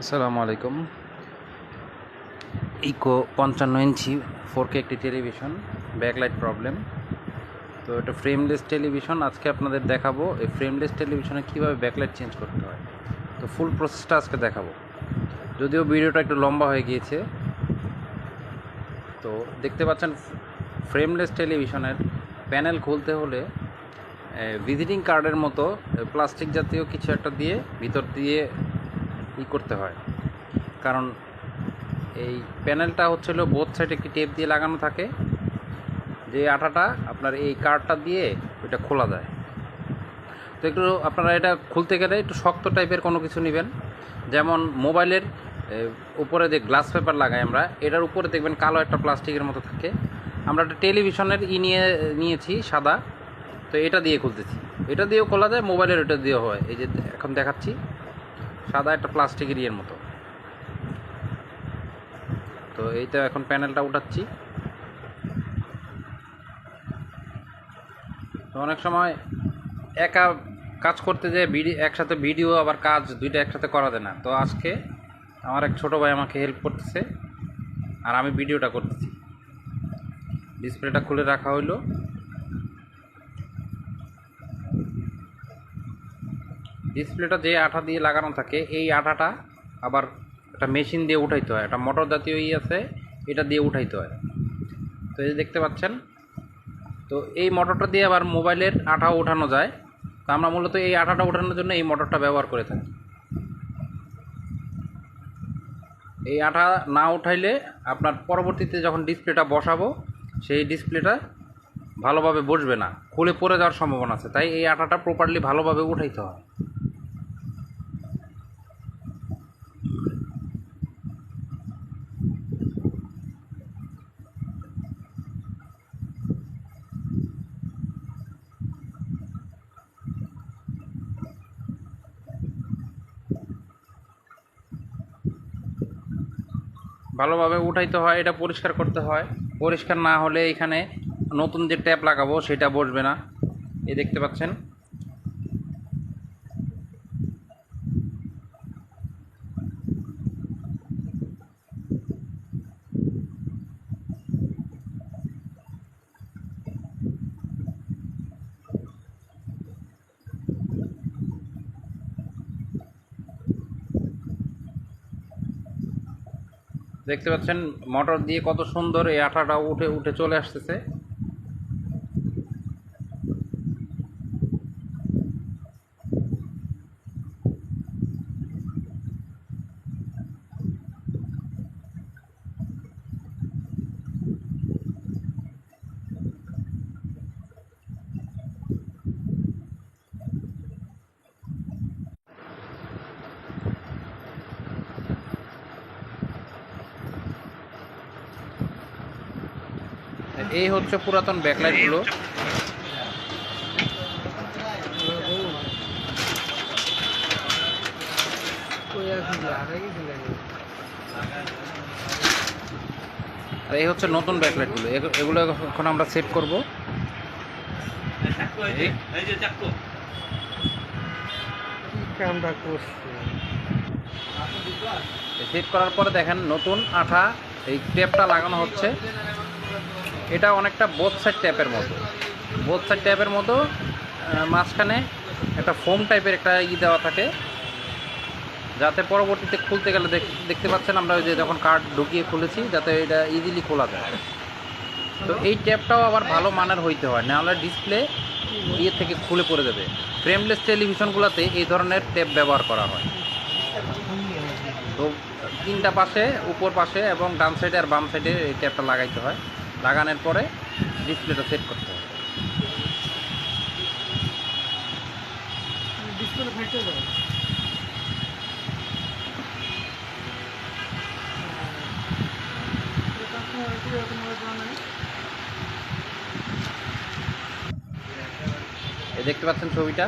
আসসালামু আলাইকুম। ইকো 55 ইঞ্চি 4K একটি টেলিভিশন, ব্যাকলাইট প্রবলেম। তো এটা ফ্রেমলেস টেলিভিশন। আজকে আপনাদের দেখাবো এই ফ্রেমলেস টেলিভিশনে কীভাবে ব্যাকলাইট চেঞ্জ করতে হয়। তো ফুল প্রসেসটা আজকে দেখাবো, যদিও ভিডিওটা একটু লম্বা হয়ে গিয়েছে। তো দেখতে পাচ্ছেন ফ্রেমলেস টেলিভিশনের প্যানেল খুলতে হলে ভিজিটিং কার্ডের মতো প্লাস্টিক জাতীয় কিছু একটা দিয়ে ভিতর দিয়ে করতে হয়। কারণ এই প্যানেলটা হচ্ছিল বোথ সাইডে একটি টেপ দিয়ে লাগানো থাকে, যে আঠাটা আপনার এই কার্ডটা দিয়ে ওইটা খোলা যায়। তো একটু আপনারা এটা খুলতে গেলে একটু শক্ত টাইপের কোনো কিছু নেবেন, যেমন মোবাইলের উপরে যে গ্লাস পেপার লাগাই আমরা, এটার উপরে দেখবেন কালো একটা প্লাস্টিকের মতো থাকে। আমরা একটা টেলিভিশনের নিয়েছি সাদা, তো এটা দিয়ে খুলতেছি। এটা দিয়েও খোলা যায়, মোবাইলের এটা দিয়েও হয়। এই যে এখন দেখাচ্ছি, সাদা একটা প্লাস্টিকের ইয়ের মতো। তো এইটা এখন প্যানেলটা উঠাচ্ছি। তো অনেক সময় একা কাজ করতে যেয়ে একসাথে ভিডিও আবার কাজ দুইটা একসাথে করা যায় না। তো আজকে আমার এক ছোটো ভাই আমাকে হেল্প করতেছে আর আমি ভিডিওটা করতেছি। ডিসপ্লেটা খুলে রাখা হইলো। ডিসপ্লেটা যে আঠা দিয়ে লাগানো থাকে, এই আঠাটা আবার একটা মেশিন দিয়ে উঠাইতে হয়, একটা মোটর জাতীয় আছে, এটা দিয়ে উঠাইতে হয়। তো এই দেখতে পাচ্ছেন, তো এই মোটরটা দিয়ে আবার মোবাইলের আঠাও উঠানো যায়। তো আমরা মূলত এই আঠাটা উঠানোর জন্য এই মোটরটা ব্যবহার করে থাকি। এই আঠা না উঠাইলে আপনার পরবর্তীতে যখন ডিসপ্লেটা বসাবো, সেই ডিসপ্লেটা ভালোভাবে বসবে না, খুলে পড়ে যাওয়ার সম্ভাবনা আছে। তাই এই আঠাটা প্রপারলি ভালোভাবে উঠাইতে হয়। ভালোভাবে উঠাইতে হয়, এটা পরিষ্কার করতে হয়। পরিষ্কার না হলে এখানে নতুন যে ট্যাপ লাগাবো সেটা বসবে না। এই দেখতে পাচ্ছেন, দেখতে পাচ্ছেন মোটর দিয়ে কত সুন্দর এই আঠাটা উঠে উঠে চলে আসতেছে। এই হচ্ছে পুরাতন ব্যাকলাইটগুলো। আর এই হচ্ছে নতুন ব্যাকলাইটগুলো। এগুলো এখন আমরা সেট করব। সেট করার পরে দেখেন নতুন আঠা এই টেপটা লাগানো হচ্ছে। এটা অনেকটা বোথ সাইড ট্যাপের মতো, বোথ সাইড ট্যাপের মতো মাঝখানে একটা ফোম টাইপের একটা দেওয়া থাকে, যাতে পরবর্তীতে খুলতে গেলে দেখতে পাচ্ছেন আমরা ওই যে যখন কার্ড ঢুকিয়ে খুলেছি, যাতে এটা ইজিলি খোলা যায়। তো এই ট্যাপটাও আবার ভালো মানের হইতে হয়, নাহলে ডিসপ্লে ইয়ে থেকে খুলে পড়ে যাবে। ফ্রেমলেস টেলিভিশনগুলোতে এই ধরনের ট্যাপ ব্যবহার করা হয়। তো তিনটা পাশে, উপর পাশে এবং ডান সাইডে আর বাম সাইডে এই ট্যাপটা লাগাইতে হয়। লাগানোর পরে ডিসপ্লেটা সেট করতে হবে। এই দেখতে পাচ্ছেন ছবিটা।